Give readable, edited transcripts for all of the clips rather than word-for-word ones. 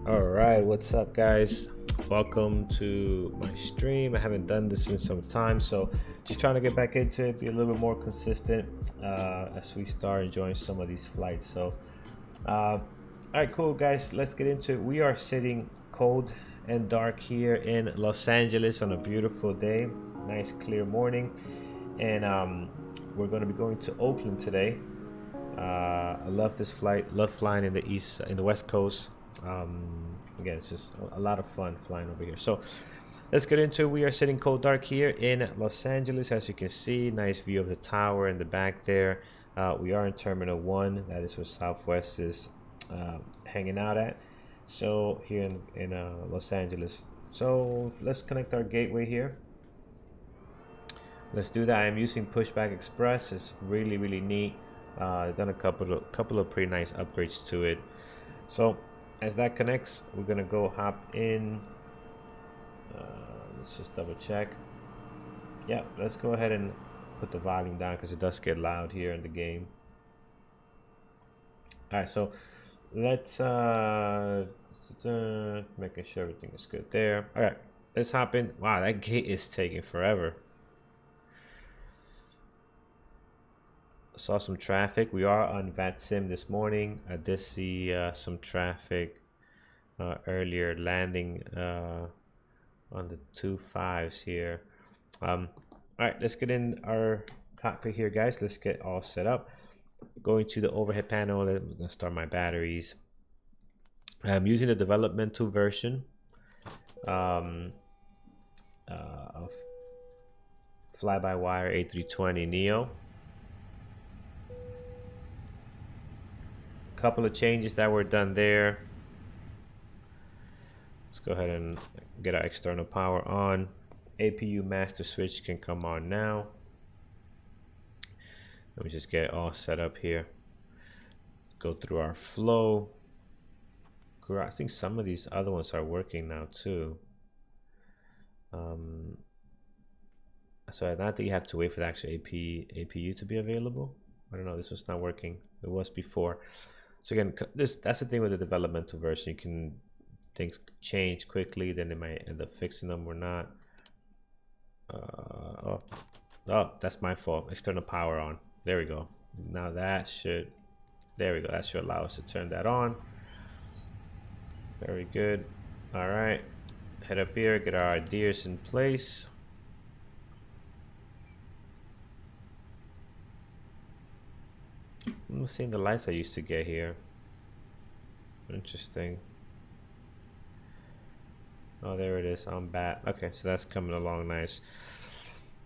All right, what's up, guys? Welcome to my stream. I haven't done this in some time, so just trying to get back into it, be a little bit more consistent as we start enjoying some of these flights. So, all right, cool, guys. Let's get into it. We are sitting cold and dark here in Los Angeles on a beautiful day, nice clear morning, and we're going to be going to Oakland today. I love this flight. Love flying in the West Coast. Again, it's just a lot of fun flying over here. So let's get into it. We are sitting cold dark here in Los Angeles. As you can see, nice view of the tower in the back there. We are in Terminal 1. That is where Southwest is hanging out at. So here in Los Angeles. So let's connect our gateway here. Let's do that. I'm using Pushback Express. It's really neat. Done a couple of pretty nice upgrades to it. So as that connects, we're gonna go hop in. Let's just double check. Yeah, let's go ahead and put the volume down because it does get loud here in the game. All right, so let's making sure everything is good there. All right, let's hop in. Wow, that gate is taking forever. Saw some traffic. We are on VATSIM this morning. I did see some traffic earlier landing on the 2.5s here. All right, let's get in our cockpit here, guys. Let's get all set up. Going to the overhead panel. I'm gonna start my batteries. I'm using the developmental version of fly-by-wire A320neo. Couple of changes that were done there. Let's go ahead and get our external power on. APU master switch can come on now. Let me just get it all set up here. Go through our flow. I think some of these other ones are working now too. So I don't think you have to wait for the actual APU to be available. I don't know, this was not working. It was before. So again, that's the thing with the developmental version. You can things change quickly, then they might end up fixing them or not. Oh, that's my fault. External power on. There we go. Now that should, there we go. That should allow us to turn that on. Very good. All right, head up here, get our ideas in place. I'm seeing the lights I used to get here. Interesting. Oh, there it is on bat. Okay, so that's coming along nice.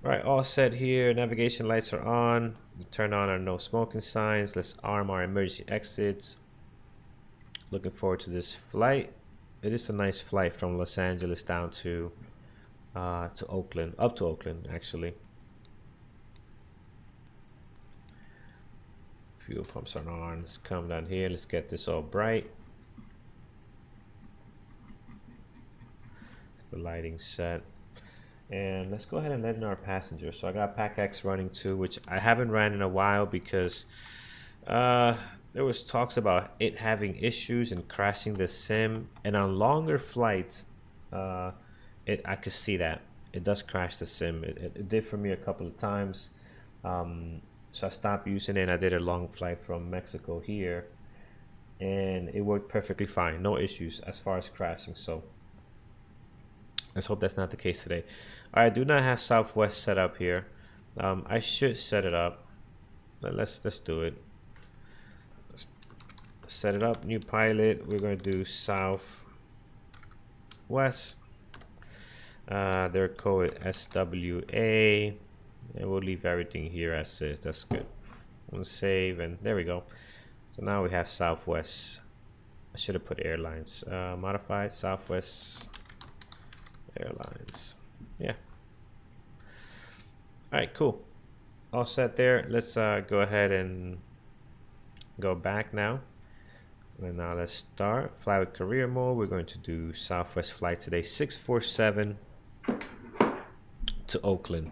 All right, all set here. Navigation lights are on. We turn on our no smoking signs. Let's arm our emergency exits. Looking forward to this flight. It is a nice flight from Los Angeles down to Oakland, up to Oakland actually. Fuel pumps are on. Let's come down here. Let's get this all bright. It's the lighting set. And let's go ahead and let in our passengers. So I got PACX running too, which I haven't ran in a while because there was talks about it having issues and crashing the sim. And on longer flights, I could see that. It does crash the sim. It did for me a couple of times. So I stopped using it and I did a long flight from Mexico here and it worked perfectly fine. No issues as far as crashing. So let's hope that's not the case today. All right, I do not have Southwest set up here. I should set it up. Let's do it. Let's set it up. New pilot. We're going to do Southwest. Their code SWA. And we'll leave everything here as is. That's good. We'll save and there we go. So now we have Southwest. I should have put airlines. Modified Southwest Airlines. Yeah. All right, cool. All set there. Let's go ahead and go back now. And now let's start. Fly with career mode. We're going to do Southwest flight today. 647 to Oakland.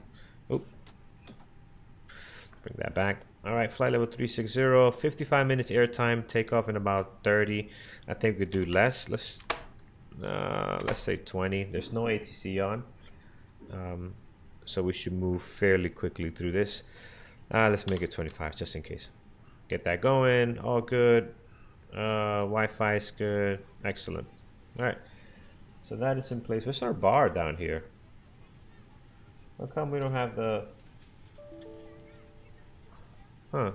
Oop. Bring that back. All right, flight level 360, 55 minutes airtime, takeoff in about 30. I think we could do less. Let's let's say 20. There's no ATC on, so we should move fairly quickly through this. Let's make it 25 just in case. Get that going. All good. Wi-Fi is good. Excellent. All right, so that is in place. Where's our bar down here? How come we don't have the... Huh.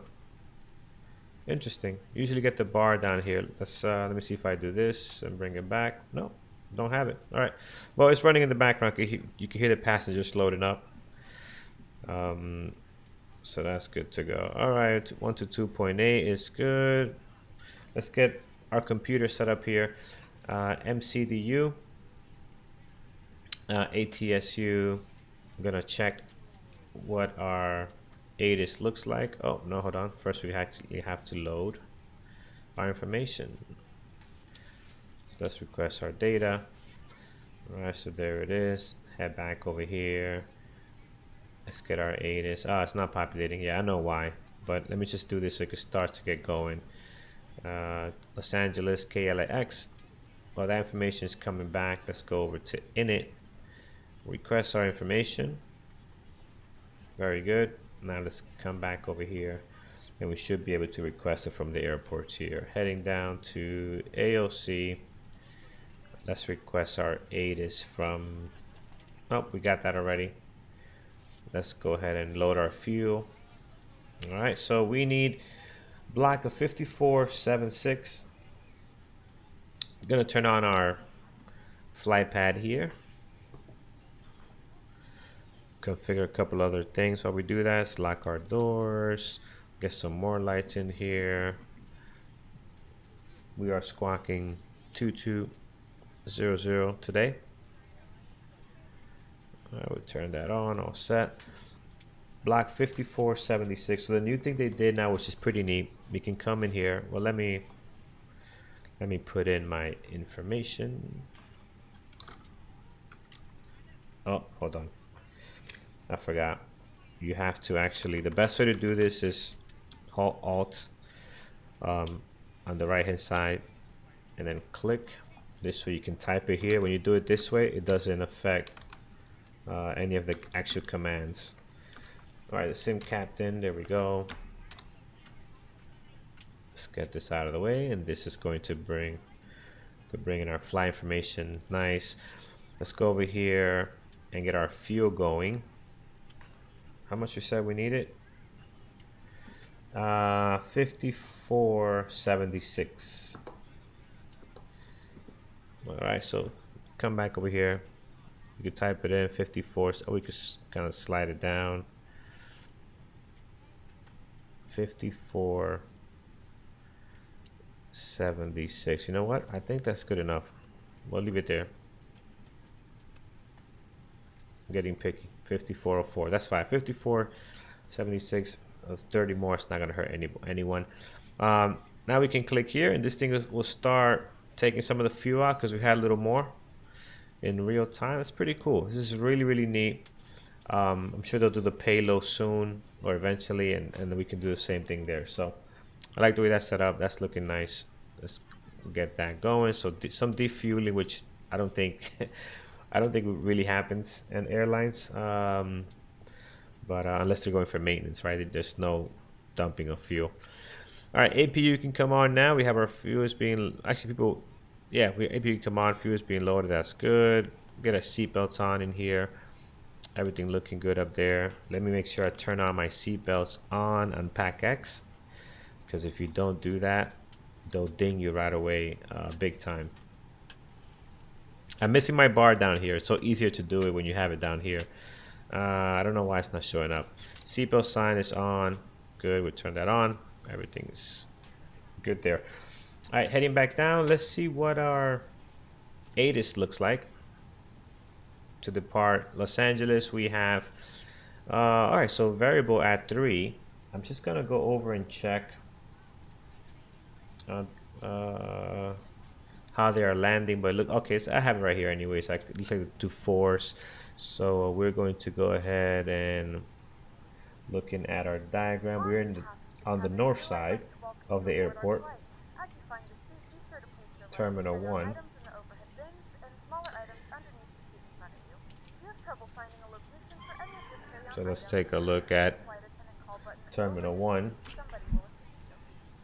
Interesting. Usually get the bar down here. Let's let me see if I do this and bring it back. No, don't have it. All right. Well, it's running in the background. You can hear the passengers loading up. So that's good to go. All right, 1 to 2.8 is good. Let's get our computer set up here. MCDU, ATSU. I'm gonna check what our ATIS looks like. Oh no, hold on. First we actually have to load our information. So let's request our data. All right, so there it is. Head back over here. Let's get our ATIS. Oh, it's not populating. Yeah, I know why, but let me just do this so it can start to get going. Los Angeles, KLAX. Well, that information is coming back. Let's go over to init. Request our information. Very good. Now let's come back over here and we should be able to request it from the airports here. Heading down to AOC. Let's request our ATIS from... Oh, we got that already. Let's go ahead and load our fuel. All right, so we need block of 5476. I'm gonna turn on our flight pad here. Configure a couple other things while we do that. Let's lock our doors. Get some more lights in here. We are squawking 2200 today. I would turn that on, all set. Block 5476. So the new thing they did now, which is pretty neat, we can come in here. Well, let me put in my information. Oh, hold on. I forgot. You have to actually, the best way to do this is hold Alt on the right hand side and then click this way you can type it here. When you do it this way, it doesn't affect any of the actual commands. All right, the sim captain, there we go. Let's get this out of the way, and this is going to bring in our flight information. Nice. Let's go over here and get our fuel going. How much you said we needed? 5476. All right, so come back over here. You can type it in 54. So we could kind of slide it down. 5476. You know what? I think that's good enough. We'll leave it there. I'm getting picky. 5404. That's fine. 5476 of 30 more. It's not gonna hurt anyone. Now we can click here, and this thing will start taking some of the fuel out because we had a little more in real time. That's pretty cool. This is really neat. I'm sure they'll do the payload soon or eventually, and then we can do the same thing there. So I like the way that's set up. That's looking nice. Let's get that going. So some defueling, which I don't think really happens in airlines, but unless they're going for maintenance, right? There's no dumping of fuel. All right, APU can come on now. We have our fuel is being APU can come on. Fuel is being loaded. That's good. Get our seatbelts on in here. Everything looking good up there. Let me make sure I turn on my seatbelts on PACX, because if you don't do that, they'll ding you right away, big time. I'm missing my bar down here. It's so easier to do it when you have it down here. I don't know why it's not showing up. Seatbelt sign is on. Good, we turn that on. Everything is good there. All right, heading back down. Let's see what our ATIS looks like. To depart Los Angeles, we have, all right, so variable at 3. I'm just gonna go over and check how they are landing, but look, okay, so I have it right here anyways. I could like to force, so we're going to go ahead and looking at our diagram. We're on the north side of the airport, Terminal 1. So let's take a look at Terminal 1.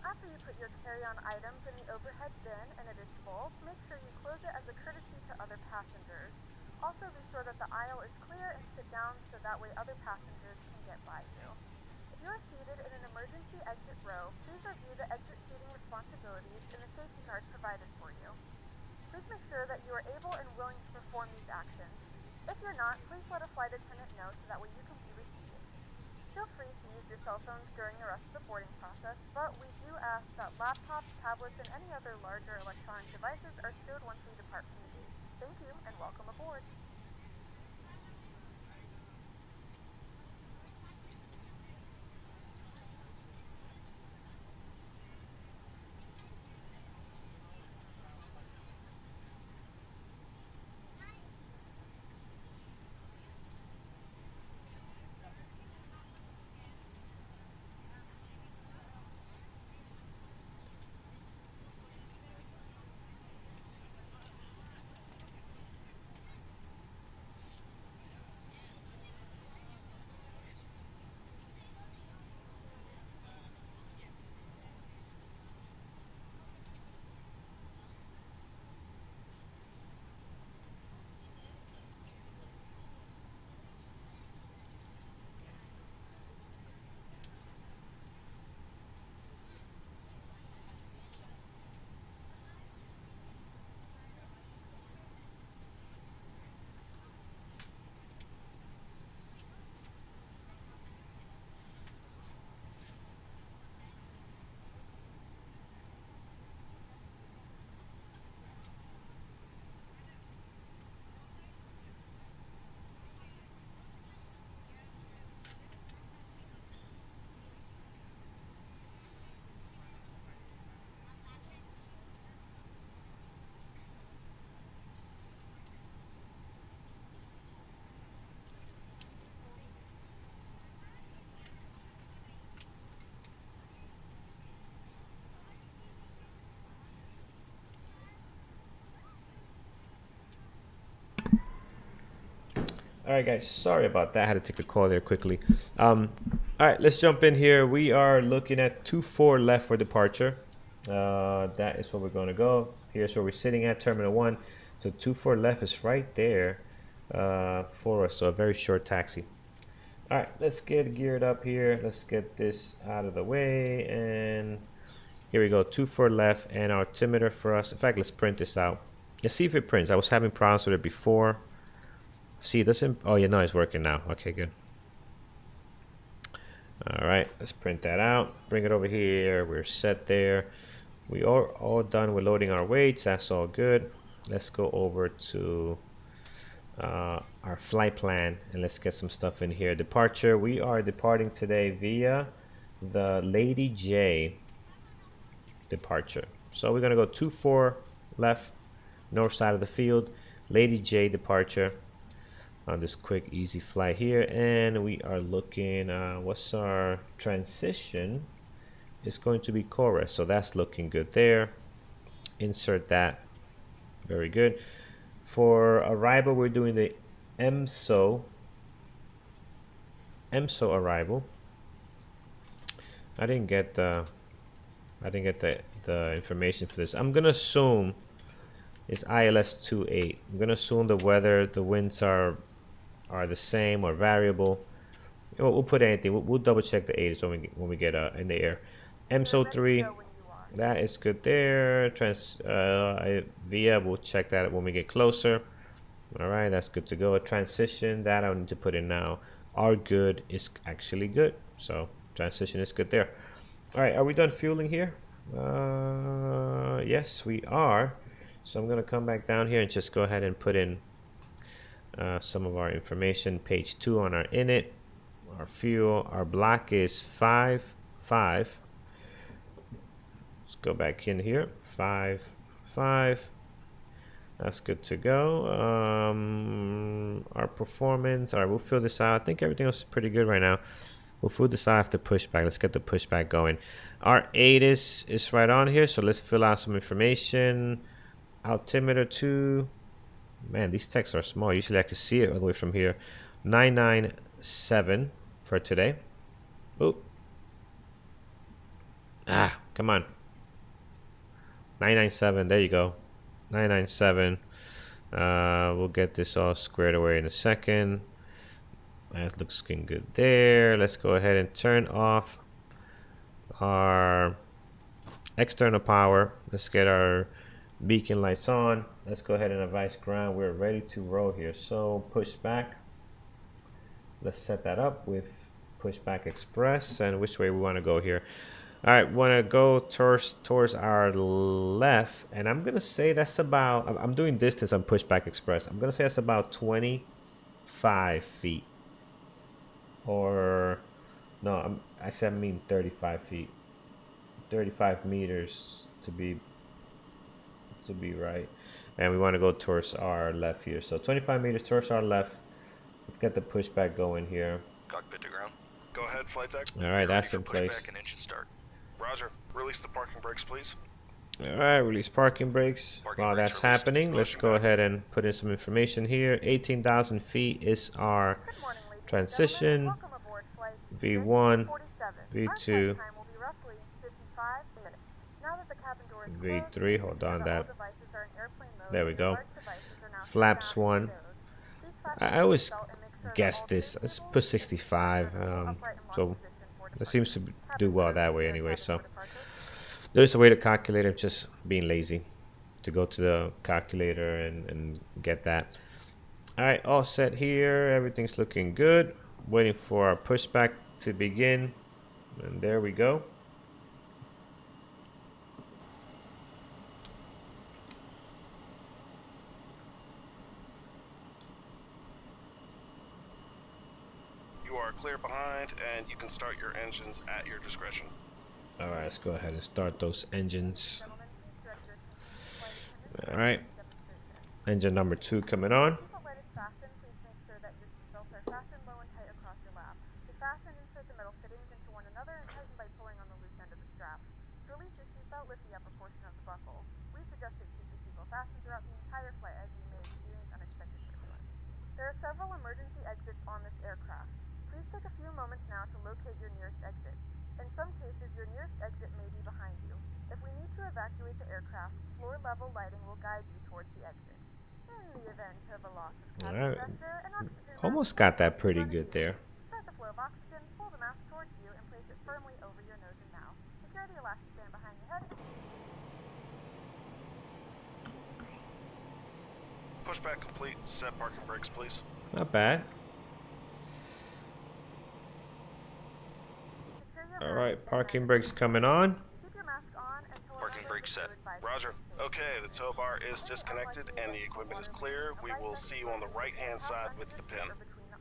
After you put your carry-on items in the overhead bin and it is full, make sure you close it as a courtesy to other passengers. Also be sure that the aisle is clear and sit down so that way other passengers can get by you. If you are seated in an emergency exit row, please review the exit seating responsibilities and the safety card provided for you. Please make sure that you are able and willing to perform these actions. If you're not, please let a flight attendant know so that way you can be received. Feel free to use your cell phones during the rest of the boarding process, but we do ask that laptops, tablets, and any other larger electronic devices are stowed once we depart from the gate. Thank you, and welcome aboard. All right, guys, sorry about that. I had to take a call there quickly. All right, let's jump in here. We are looking at 2-4 left for departure. That is where we're going to go. Here's where we're sitting at, Terminal 1. So 2-4 left is right there for us, so a very short taxi. All right, let's get geared up here. Let's get this out of the way, and here we go, 2-4 left, and our altimeter for us. In fact, let's print this out. Let's see if it prints. I was having problems with it before. See, it doesn't. Oh, yeah, no, it's working now. Okay, good. All right, let's print that out. Bring it over here. We're set there. We are all done with loading our weights. That's all good. Let's go over to our flight plan and let's get some stuff in here. Departure. We are departing today via the Lady J departure. So we're gonna go 2-4 left, north side of the field. Lady J departure. On this quick easy flight here, and we are looking what's our transition is going to be COREZ, so that's looking good there. Insert that. Very good. For arrival, we're doing the EMSO arrival. I didn't get the information for this. I'm gonna assume it's ILS 28. I'm gonna assume the weather, the winds are the same or variable. We'll put anything. We'll double check the aids when we get in the air. EMSO 3, that is good there. VIA, we'll check that when we get closer. All right, that's good to go. Transition, that I need to put in now. RGOOD is actually good, so transition is good there. All right, are we done fueling here? Yes, we are. So I'm gonna come back down here and just go ahead and put in some of our information. Page 2 on our init, our fuel, our block is 5.5. Let's go back in here. 5.5. That's good to go. Our performance. All right, we'll fill this out. I think everything else is pretty good right now. We'll fill this out after pushback. Let's get the pushback going. Our ATIS is right on here, so let's fill out some information. Altimeter 2. Man, these texts are small. Usually I can see it all the way from here. 99 997 for today. Oh, come on. 997. There you go. 997. We'll get this all squared away in a second. That looks looking good there. Let's go ahead and turn off our external power. Let's get our beacon lights on. Let's go ahead and advise ground. We're ready to roll here. So push back. Let's set that up with pushback express and which way we want to go here. All right, want to go towards our left, and I'm gonna say that's about, I'm doing distance on pushback express. I'm gonna say that's about 25 feet, or no, I mean 35 feet, 35 meters to be right. And we want to go towards our left here, so 25 meters towards our left. Let's get the pushback going here. Cockpit to ground. Go ahead, flight tech. All right, that's in place. Pushback and engine start. Roger. Release the parking brakes, please. All right, release parking brakes. While that's happening, let's go ahead and put in some information here. 18,000 feet is our transition. V1, V2, V3. Hold on, there we go. Flaps 1. I always guess this. Let's put 65. So it seems to do well that way anyway. So there's a way to calculate it. Just being lazy to go to the calculator and get that. All right, all set here. Everything's looking good. Waiting for our pushback to begin. And there we go. Clear behind, and you can start your engines at your discretion. All right, let's go ahead and start those engines. All right, engine number 2 coming on. There are several emergency exits on this aircraft. Please take a few moments now to locate your nearest exit. In some cases, your nearest exit may be behind you. If we need to evacuate the aircraft, floor-level lighting will guide you towards the exit. In the event of a loss of cabin pressure, an oxygen almost got that pretty good there. Start the flow of oxygen, pull the mask towards you, and place it firmly over your nose and mouth. Secure the elastic band behind your head. Pushback complete. Set parking brakes, please. Not bad. All right, parking brakes coming on. Parking brakes set. Roger. Okay, the tow bar is disconnected and the equipment is clear. We will see you on the right-hand side with the pin.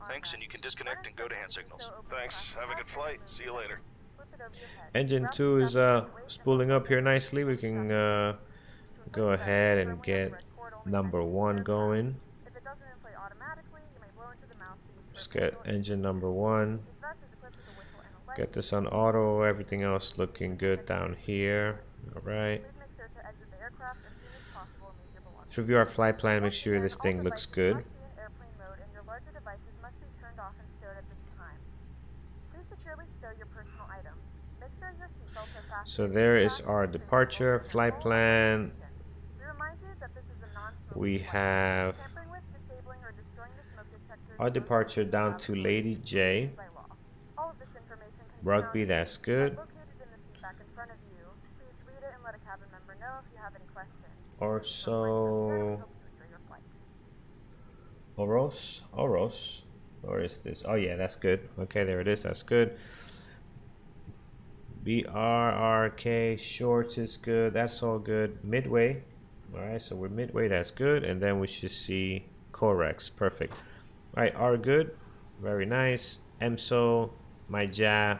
Thanks, and you can disconnect and go to hand signals. Thanks. Have a good flight. See you later. Engine 2 is spooling up here nicely. We can go ahead and get number 1 going. Let's get engine number 1. Get this on auto. Everything else looking good down here. All right. Let's review our flight plan. Make sure this thing looks good. So there is our departure flight plan. We have our departure down to Lady J. Rugby, that's good. Orso. Oros. Or is this? Oh yeah, that's good. Okay, there it is. That's good. BRRK shorts is good. That's all good. Midway. All right, so we're midway. That's good. And then we should see COREZ. Perfect. All right, RGOOD. Very nice. EMSO. My jaw,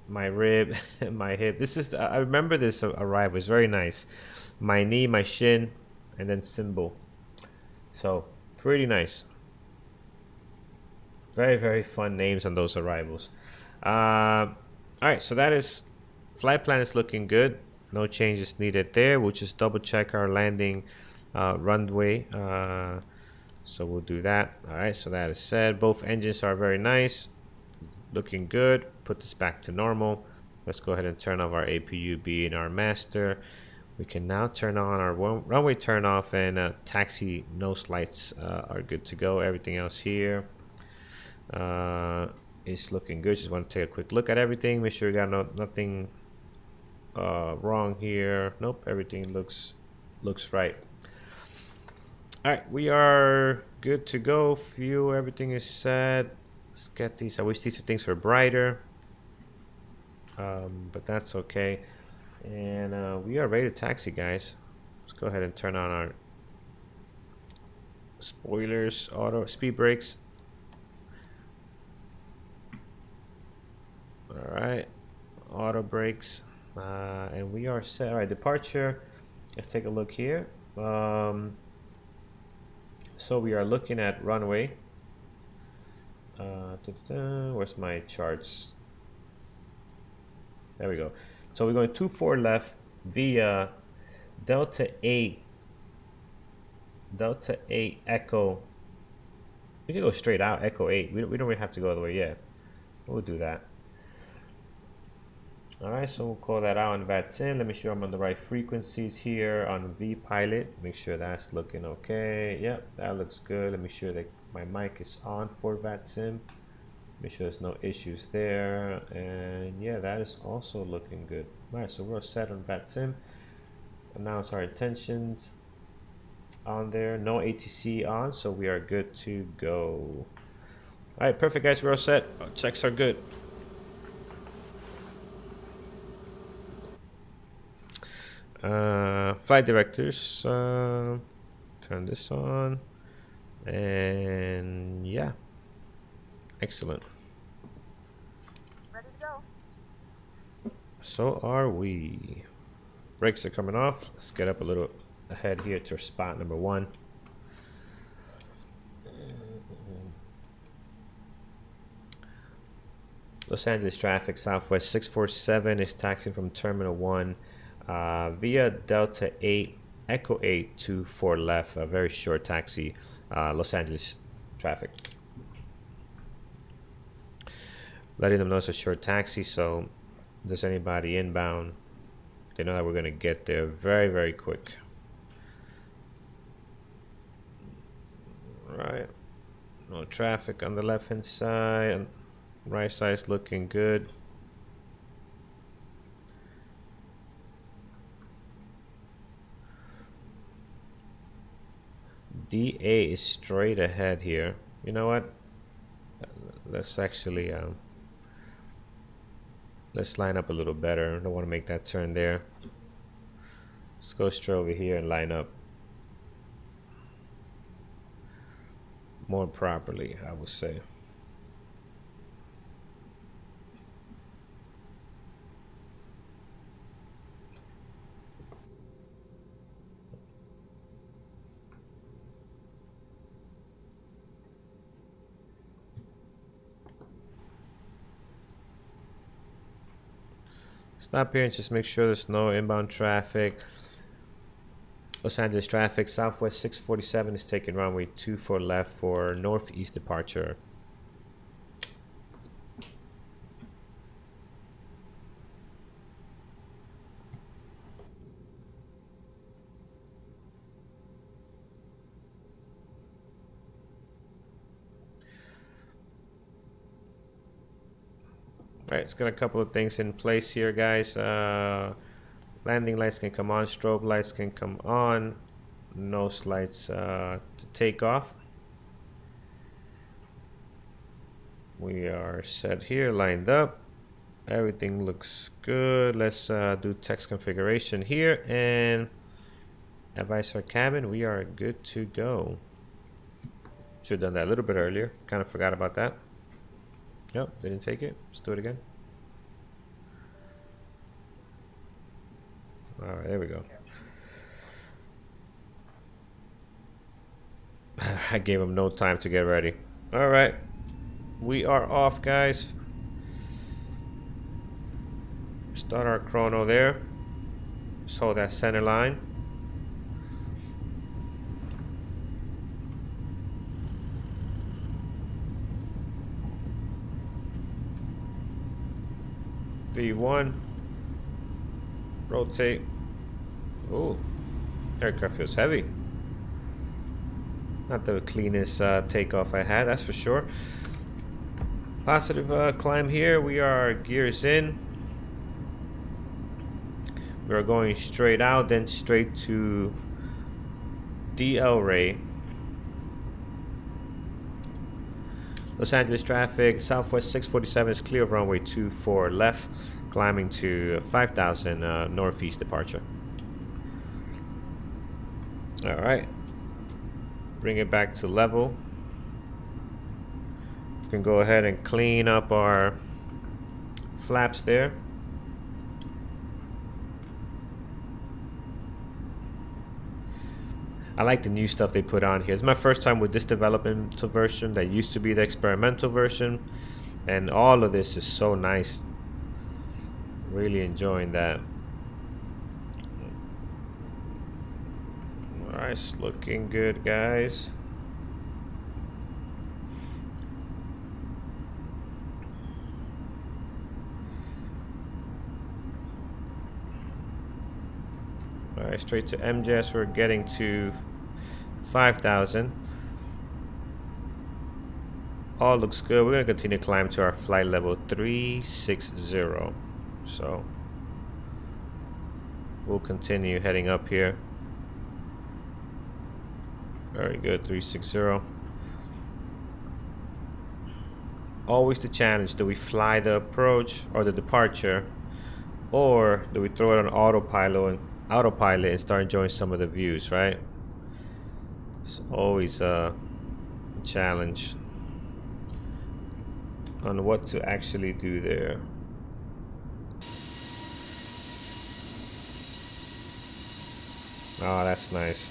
my rib, my hip. This is, I remember this arrival. It's very nice. My knee, my shin, and then symbol. So pretty nice. Very, very fun names on those arrivals. All right, so that is, flight plan is looking good. No changes needed there. We'll just double check our landing runway So we'll do that. All right, so that is said. Both engines are very nice, looking good. Put this back to normal. Let's go ahead and turn off our APU being our master. We can now turn on our runway turn off, and taxi nose lights are good to go. Everything else here is looking good. Just want to take a quick look at everything, make sure we got nothing wrong here. Nope, everything looks right. All right, we are good to go. Fuel, everything is set. Let's get these. I wish these things were brighter, but that's okay. And we are ready to taxi, guys. Let's go ahead and turn on our spoilers, auto speed brakes. All right, auto brakes, and we are set. All right, departure. Let's take a look here. So we are looking at runway. Where's my charts? There we go. So we're going 24 left via Delta 8 Echo. We can go straight out Echo 8. We don't really have to go all the way yet. We'll do that. All right, so we'll call that out on VATSIM. Let me show I'm on the right frequencies here on vPilot. Make sure that's looking okay. Yep, that looks good. Let me sure that my mic is on for VATSIM. Make sure there's no issues there. And yeah, that is also looking good. All right, so we're set on VATSIM. Announce our intentions on there. No ATC on, so we are good to go. All right, perfect, guys. We're all set. Our checks are good. Flight directors, turn this on, and yeah, excellent. Ready to go. So are we. Brakes are coming off. Let's get up a little ahead here to spot number 1. Los Angeles traffic, Southwest 647 is taxiing from Terminal 1 via Delta 8 Echo 8 to 4 left, a very short taxi. Los Angeles traffic, letting them know it's a short taxi, so if there's anybody inbound, they know that we're going to get there very quick. All right, no traffic on the left hand side, right side's looking good. DA is straight ahead here. You know what? Let's actually let's line up a little better. I don't want to make that turn there. Let's go straight over here and line up more properly, I would say. Stop here and just make sure there's no inbound traffic. Los Angeles traffic, Southwest 647 is taking runway 24 left for northeast departure. All right, let's get a couple of things in place here, guys. Landing lights can come on, strobe lights can come on, nose lights to take off. We are set here, lined up. Everything looks good. Let's do text configuration here and advise our cabin. We are good to go. Should have done that a little bit earlier. Kind of forgot about that. Nope, didn't take it. Let's do it again. All right, there we go. I gave him no time to get ready. All right, we are off, guys. Start our chrono there. Just hold that center line. V1. Rotate. Oh, aircraft feels heavy. Not the cleanest takeoff I had, that's for sure. Positive climb here. We are gears in. We are going straight out, then straight to DL Ray. Los Angeles traffic, Southwest 647 is clear of runway 24 left, climbing to 5000 northeast departure. All right, bring it back to level. We can go ahead and clean up our flaps there. I like the new stuff they put on here. It's my first time with this developmental version. That used to be the experimental version, and all of this is so nice. Really enjoying that. Alright, it's looking good, guys. Alright, straight to MJS. We're getting to 5000. All looks good. We're going to continue to climb to our flight level 360. So we'll continue heading up here. Very good, 360. Always the challenge. Do we fly the approach or the departure, or do we throw it on autopilot and start enjoying some of the views, right? It's always a challenge on what to actually do there. Oh, that's nice.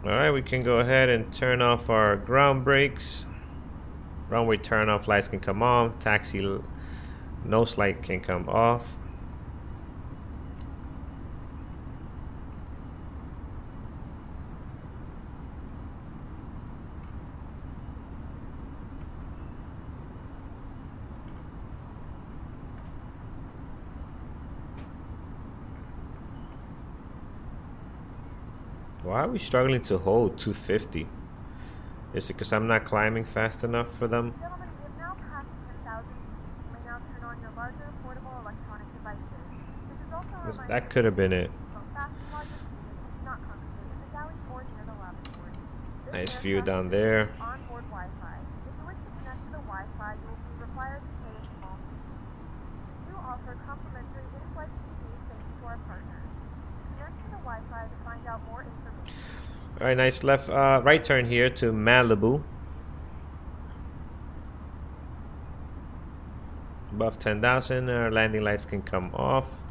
Alright, we can go ahead and turn off our ground brakes. Runway turn off lights can come on. Taxi nose light can come off. Why are we struggling to hold 250? Is it because I'm not climbing fast enough for them? Gentlemen, we have now passed 10,000 feet. You may now turn on your larger portable electronic devices. This is also a reminder That could have been it. fast and larger speeds do not congregate in the galley or near the lavatory. This Nice aircraft view down there. contains onboard Wi-Fi. If you wish to connect to the Wi-Fi, you will be required to pay a small fee. We do offer complimentary in-flight TV thanks to our partners. Connect to the Wi-Fi to find out more information. All right, nice right turn here to Malibu. Above 10,000, our landing lights can come off.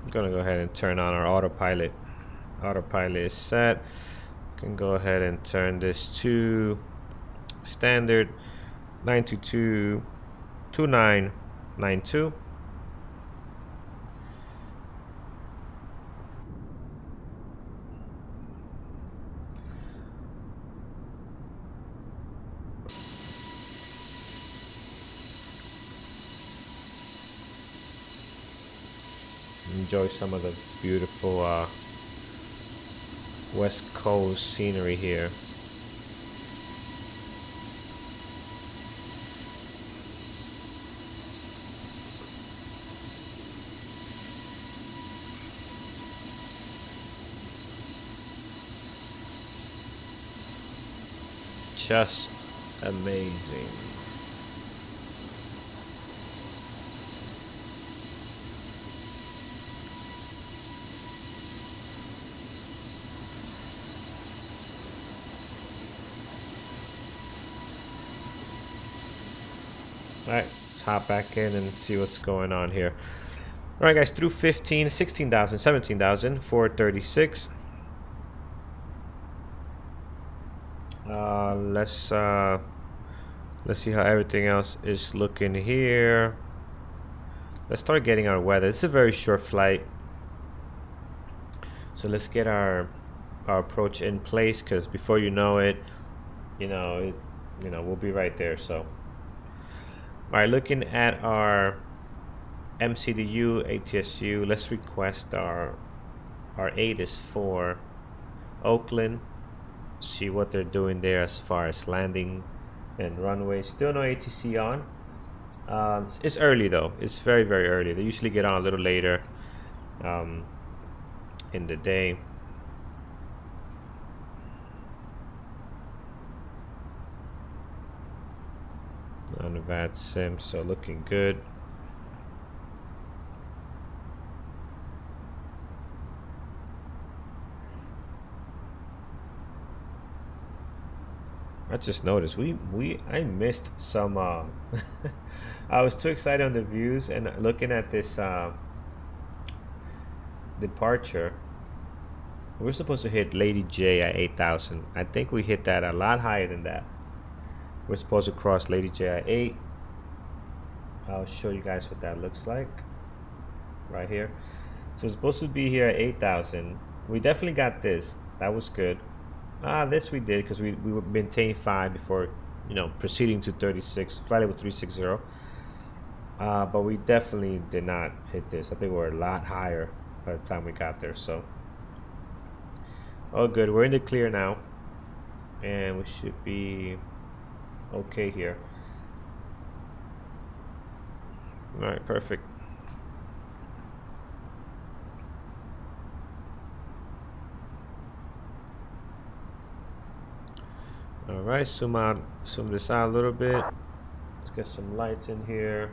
I'm gonna go ahead and turn on our autopilot. Autopilot is set. Can go ahead and turn this to standard 922-2992. Enjoy some of the beautiful West Coast scenery here. Just amazing. Alright, let's hop back in and see what's going on here. All right, guys, through 15, 16,000, 17,000, 436. Let's see how everything else is looking here. Let's start getting our weather. This is a very short flight, so let's get our approach in place, because before you know it, we'll be right there. So, all right, looking at our MCDU ATSU, let's request our ATIS for Oakland. See what they're doing there as far as landing and runway. Still no ATC on. It's early though. It's very, very early. They usually get on a little later in the day. On the VATSIM, so looking good. I just noticed I missed some I was too excited on the views and looking at this departure. We're supposed to hit Lady J at 8,000. I think we hit that a lot higher than that. We're supposed to cross Lady J at 8. I'll show you guys what that looks like right here. So it's supposed to be here at 8,000. We definitely got this. That was good. This we did because we maintained 5 before, proceeding to 36, flight level 360. But we definitely did not hit this. I think we were a lot higher by the time we got there. So, all good. We're in the clear now, and we should be okay here. All right, perfect. All right, zoom this out a little bit. Let's get some lights in here.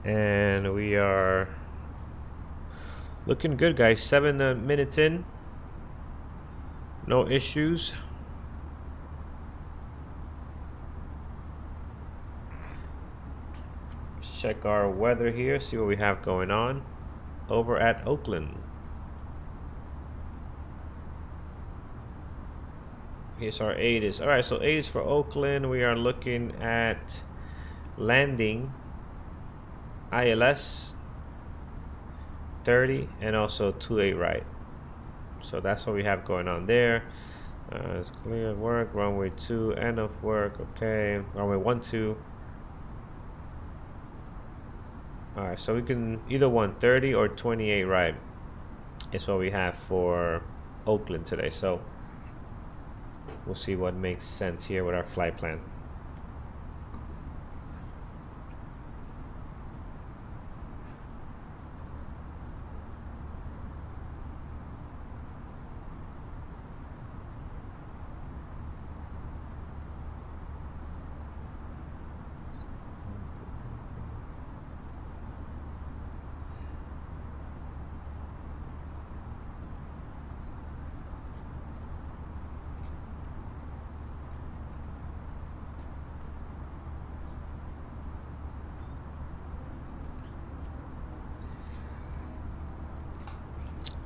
And we are looking good, guys. 7 minutes in. No issues. Let's check our weather here, see what we have going on over at Oakland. Here's our ATIS. All right, so ATIS for Oakland. We are looking at landing ILS 30 and also 28 right. So that's what we have going on there. It's clear of work. Runway 2 end of work. Okay, runway 1 2. All right, so we can either 130 or 28 right is what we have for Oakland today. So we'll see what makes sense here with our flight plan.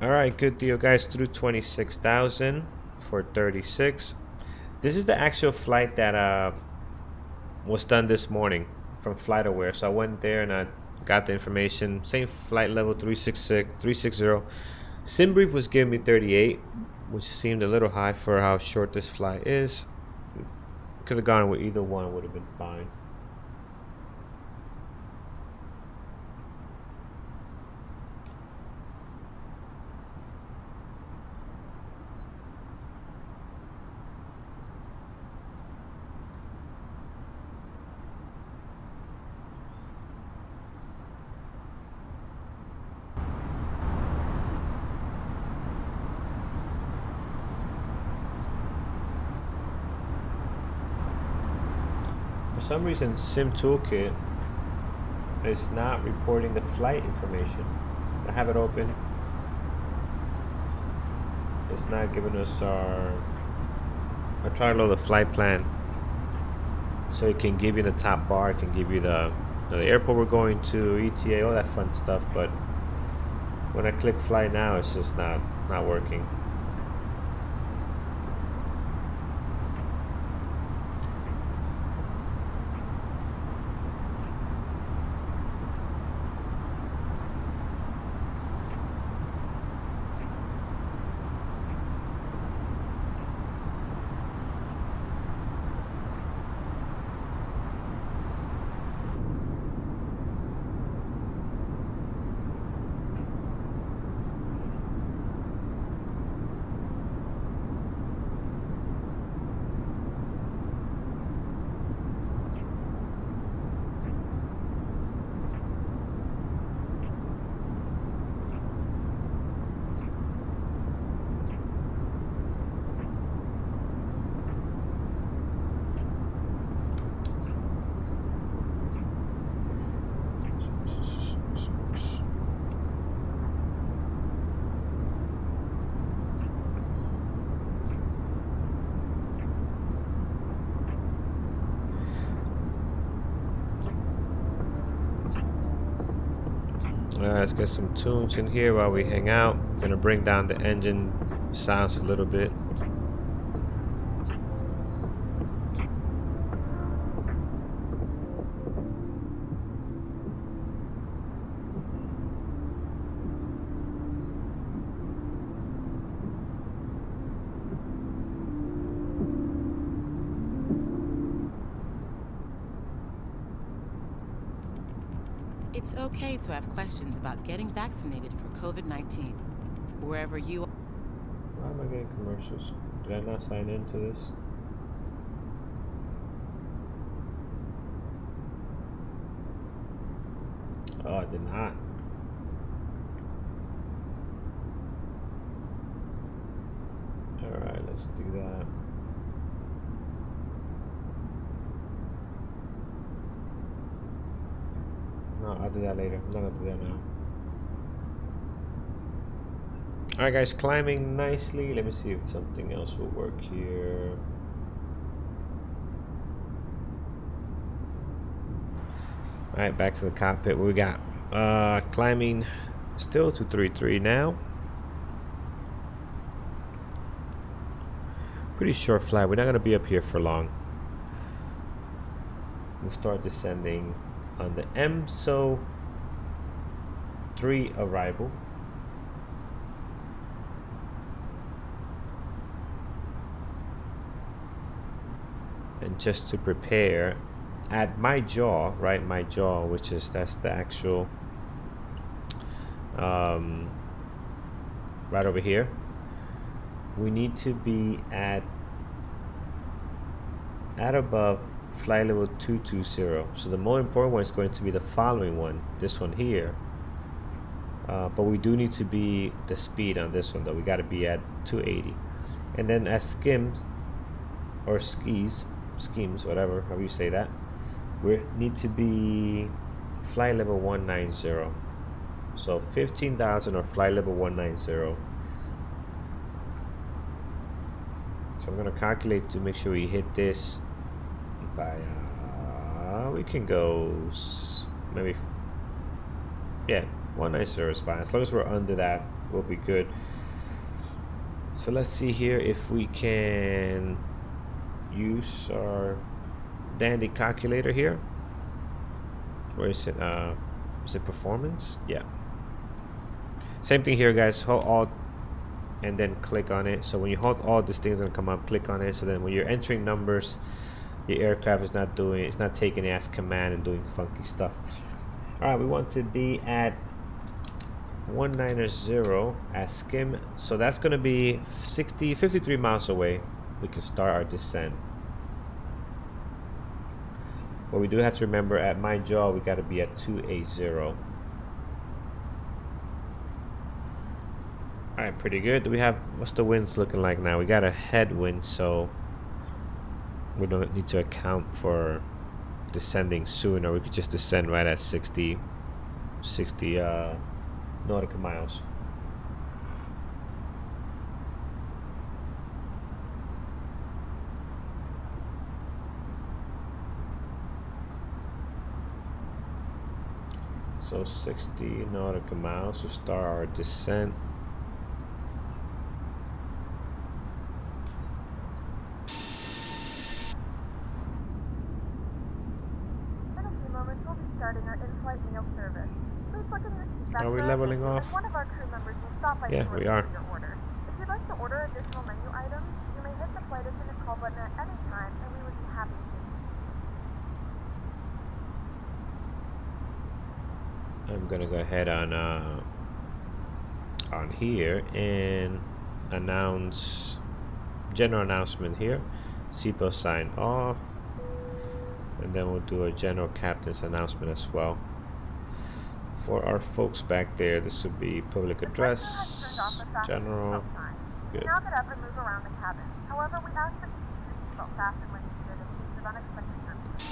All right, good deal, guys. Through 26,000 for 36. This is the actual flight that was done this morning from FlightAware. So I went there and I got the information. Same flight level 360. SimBrief was giving me 38, which seemed a little high for how short this flight is. Could have gone with either one, would have been fine. For some reason, Sim Toolkit is not reporting the flight information. I have it open. It's not giving us our I try to load the flight plan so it can give you the top bar, it can give you the airport we're going to, ETA, all that fun stuff. But when I click fly now, it's just not working. Let's get some tunes in here while we hang out. Gonna bring down the engine sounds a little bit. It's okay to have questions about getting vaccinated for COVID-19. Wherever you are. Why am I getting commercials? Did I not sign into this? Oh, I did not. Alright, let's do that. No, I'll do that later. I'm not gonna do that now. Alright guys, climbing nicely. Let me see if something else will work here. Alright, back to the cockpit. What we got? Climbing still 233 now. Pretty short flight. We're not gonna be up here for long. We'll start descending on the MSO 3 arrival. And just to prepare, at my jaw, right, my jaw, which is, that's the actual right over here, we need to be at above flight level 220. So the more important one is going to be the following one, this one here. But we do need to be the speed on this one though. We got to be at 280. And then as skims or schemes, whatever, however you say that, we need to be flight level 190. So 15,000 or flight level 190. So I'm gonna calculate to make sure we hit this by we can go maybe, yeah, 190 is fine. As long as we're under that, we'll be good. So let's see here if we can use our dandy calculator here. Where is it? Is it performance? Yeah. Same thing here, guys. Hold Alt and then click on it. So when you hold Alt, this thing's gonna come up. Click on it. So then when you're entering numbers, your aircraft is not doing, it's not taking it as command and doing funky stuff. All right, we want to be at 190 as skim. So that's gonna be 53 miles away. We can start our descent. But we do have to remember at my jaw we got to be at 280. Alright, pretty good. Do we have, what's the winds looking like now? We got a headwind, so we don't need to account for descending soon, or we could just descend right at 60 nautical miles. So 60 nautical miles to start our descent. In a few moments, we'll be starting our in-flight meal service. Please look in your seat back. Are we leveling and off? one of our crew members will stop by Yeah, we are. your order. If you'd like to order additional menu items, you may hit the flight attendant call button at any time, and we would be happy to. I'm gonna go ahead on here and announce general announcement here. Seatbelt sign off, and then we'll do a general captain's announcement as well. For our folks back there, this would be public address, general. Good. Now get up and move around the cabin. However, we ask that you keep your seatbelt fastened when needed in case of unexpected circumstances.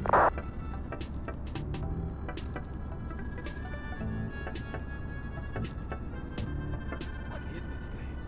What is this place?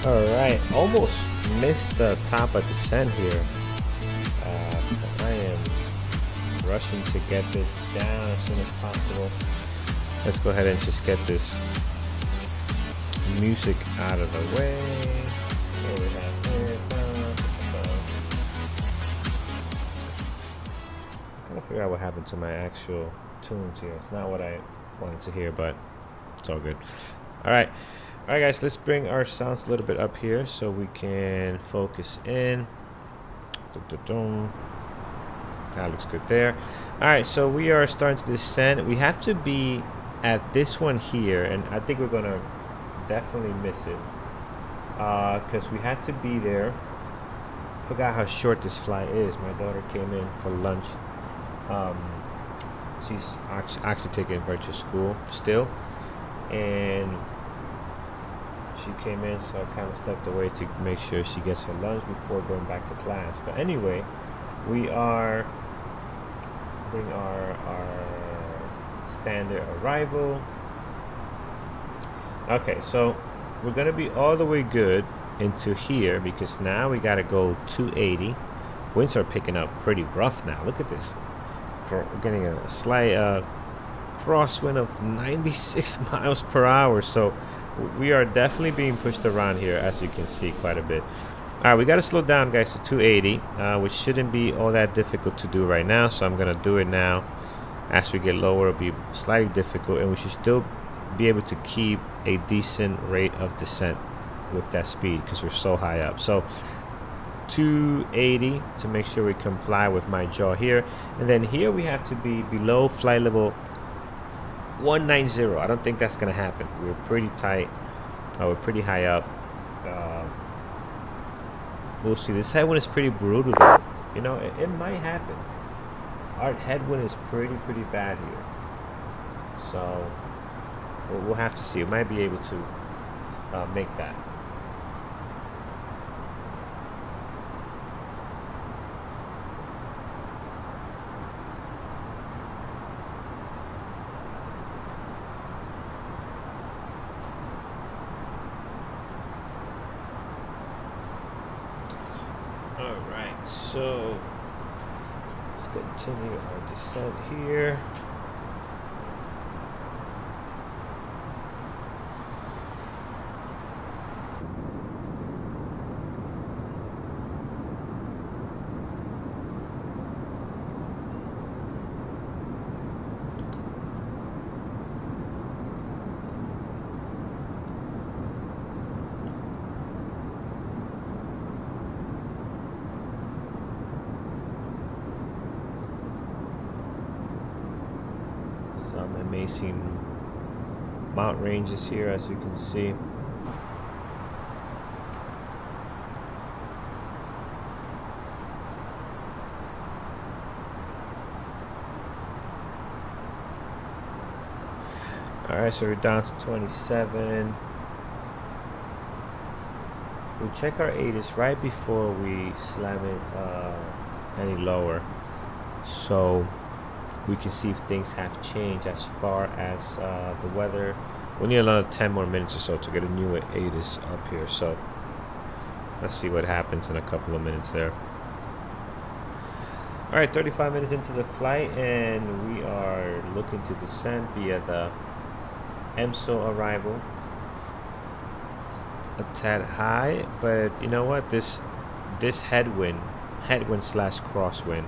Alright, almost missed the top of descent here. I am rushing to get this down as soon as possible. Let's go ahead and just get this music out of the way. What do we have here? I'm trying to figure out what happened to my actual tunes here. It's not what I wanted to hear, but it's all good. Alright, guys, let's bring our sounds a little bit up here so we can focus in. That looks good there. Alright, so we are starting to descend. We have to be at this one here, and I think we're gonna definitely miss it because we had to be there. Forgot how short this flight is. My daughter came in for lunch. She's actually taking virtual school still, and she came in, so I kind of stepped away to make sure she gets her lunch before going back to class. But anyway, we are doing our standard arrival. Okay, so we're gonna be all the way good into here because now we gotta go 280. Winds are picking up pretty rough now. Look at this. We're getting a slight crosswind of 96 miles per hour, so we are definitely being pushed around here, as you can see, quite a bit. All right, we got to slow down, guys, to 280, which shouldn't be all that difficult to do right now, so I'm gonna do it now. As we get lower, it'll be slightly difficult, and we should still be able to keep a decent rate of descent with that speed because we're so high up. So 280 to make sure we comply with my jaw here, and then here we have to be below flight level 190. I don't think that's gonna happen. We're pretty tight. We're pretty high up. We'll see. This headwind is pretty brutal though. You know, it might happen. Our headwind is pretty bad here, so we'll have to see. We might be able to make that. Alright, so let's continue our descent here. Some amazing mountain ranges here, as you can see. Alright, so we're down to 27. We check our ATIS right before we slam it any lower, so we can see if things have changed as far as the weather. We need another 10 more minutes or so to get a new ATIS up here, so let's see what happens in a couple of minutes there. Alright, 35 minutes into the flight, and we are looking to descend via the EMSO arrival. A tad high, but you know what, this headwind slash crosswind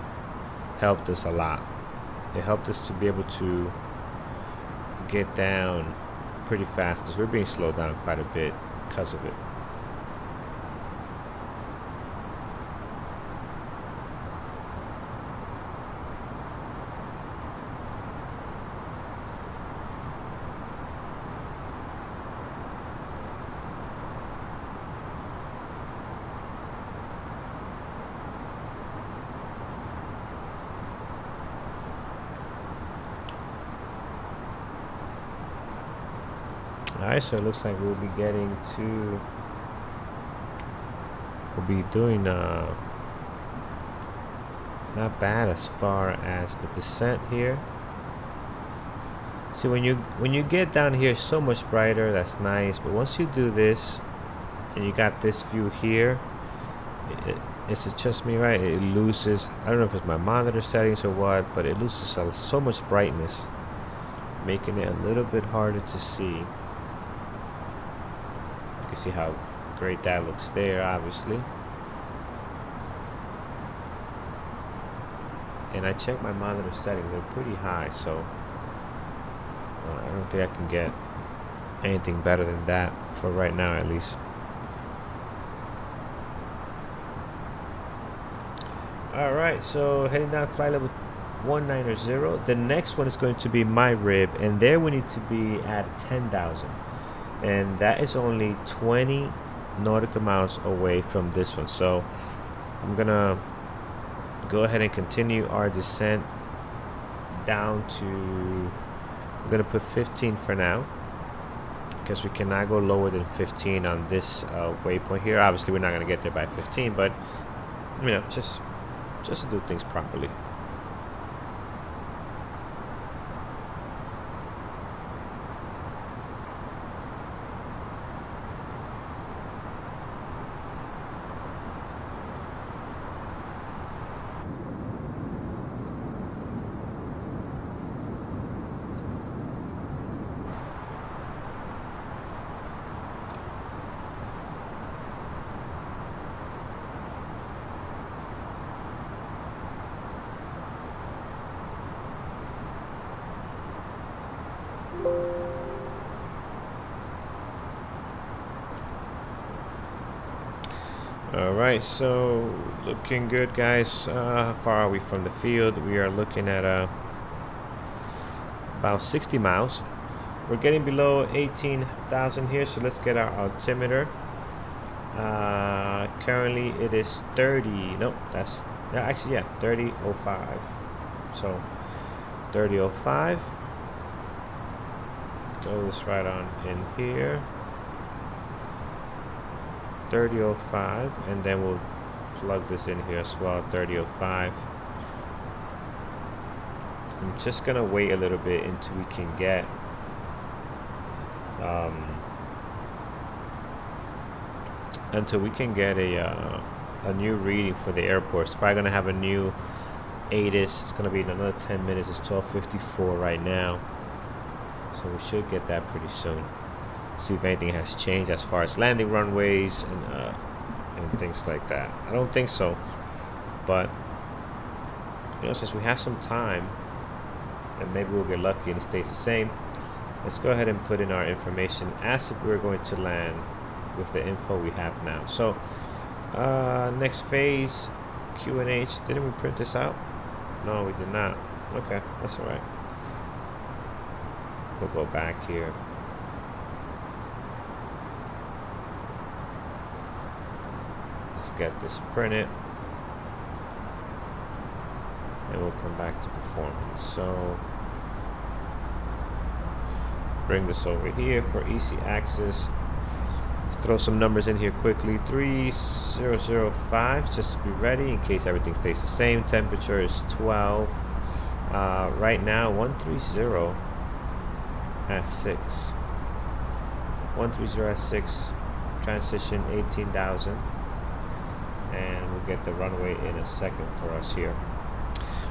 helped us a lot. It helped us to be able to get down pretty fast because we're being slowed down quite a bit because of it. Alright, so it looks like we'll be doing not bad as far as the descent here. See, when you get down here, it's so much brighter. That's nice, but once you do this, and you got this view here. It's just me, right? It loses, I don't know if it's my monitor settings or what, but it loses so much brightness, making it a little bit harder to see. You can see how great that looks there, obviously. And I checked my monitor settings, they're pretty high, so I don't think I can get anything better than that for right now, at least. Alright, so heading down flight level 190. The next one is going to be my rib, and there we need to be at 10,000, and that is only 20 nautical miles away from this one. So I'm gonna go ahead and continue our descent down to, I'm gonna put 15 for now, because we cannot go lower than 15 on this waypoint here. Obviously we're not gonna get there by 15, but you know, just to do things properly. Alright, so looking good, guys. How far are we from the field? We are looking at about 60 miles. We're getting below 18,000 here, so let's get our altimeter. Currently it is 30, nope, that's, actually, yeah, 30.05. So 30.05. Throw this right on in here. 30.05, and then we'll plug this in here as well. 30.05. I'm just gonna wait a little bit until we can get a new reading for the airport. It's probably gonna have a new ATIS. It's gonna be in another 10 minutes. It's 12:54 right now, so we should get that pretty soon. See if anything has changed as far as landing runways and things like that. I don't think so, but you know, since we have some time and maybe we'll get lucky and it stays the same, let's go ahead and put in our information as if we were going to land with the info we have now. So next phase, QNH. Didn't we print this out? No, we did not. Okay, that's all right. We'll go back here. Let's get this printed, and we'll come back to performance. So bring this over here for easy access. Let's throw some numbers in here quickly. 3005, just to be ready in case everything stays the same. Temperature is 12. Right now 130 at 6. 130 at 6. Transition 18,000. And we'll get the runway in a second for us here.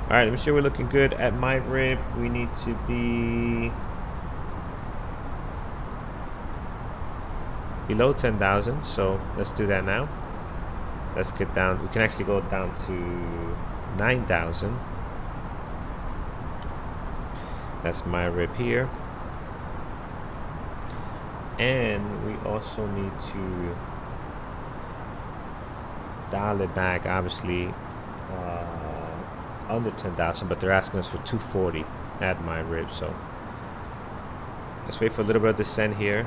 All right, I'm sure we're looking good. At my rib, we need to be below 10,000, so let's do that now. Let's get down. We can actually go down to 9,000. That's my rib here. And we also need to dial it back, obviously under 10,000, but they're asking us for 240 at my rib. So let's wait for a little bit of descent here,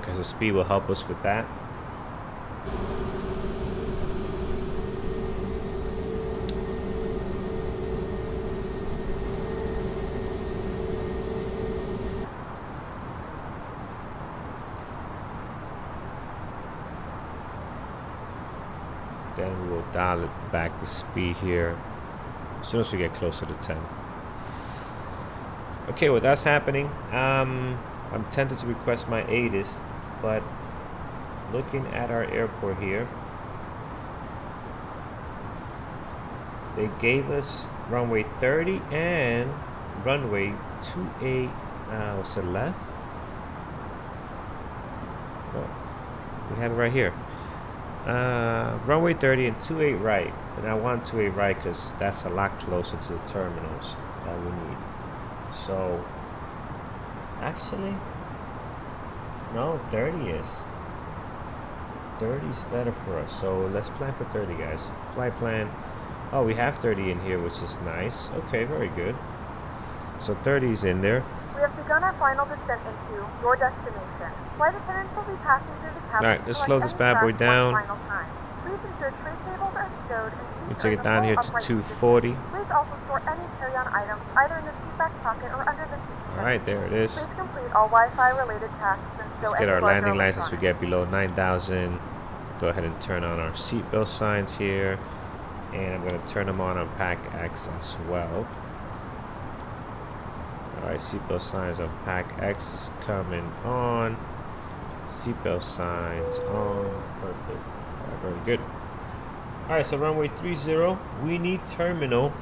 because the speed will help us with that. Then we will dial it back the speed here as soon as we get closer to 10. Okay, well, that's happening. I'm tempted to request my ATIS, but looking at our airport here. They gave us runway 30 and runway 28. What's it left? Oh, we have it right here. Runway 30 and 28 right. And I want 28 right because that's a lot closer to the terminals that we need. So, actually, no, 30 is. 30 is better for us. So let's plan for 30, guys. Flight plan. Oh, we have 30 in here, which is nice. Okay, very good. So 30 is in there. We have begun our final descent into your destination. Flight attendants will be passing through the cabin. Alright, let's slow this bad boy down. Please ensure tray tables are stowed and We take it down here to 240. Please also store any carry-on items either in the seat back pocket or under the seat. Alright, there it is. Please complete all Wi-Fi related tasks and Let's get our landing lights as we get below 9,000. Go ahead and turn on our seatbelt signs here. And I'm going to turn them on PACX as well. Alright, seatbelt signs on PACX is coming on. Seatbelt signs on. Perfect. Alright, very good. Alright, so runway 30. We need terminal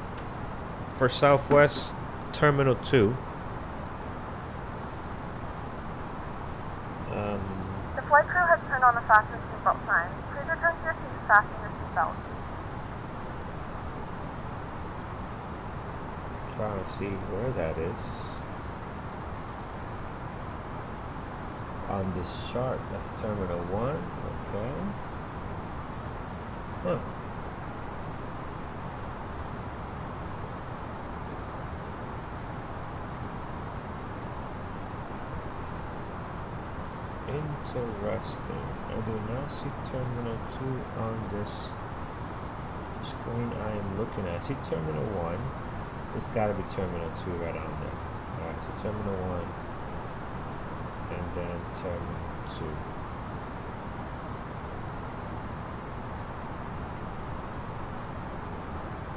for Southwest Terminal 2. The flight crew has turned on the fasten seatbelt sign. Please return to your seats, fasten your seatbelt. Trying to see where that is. On this chart, that's Terminal 1. Okay. Huh. Interesting. I do not see Terminal 2 on this screen I am looking at. I see Terminal 1. It's got to be Terminal 2 right on there. Alright, so Terminal 1 and then Terminal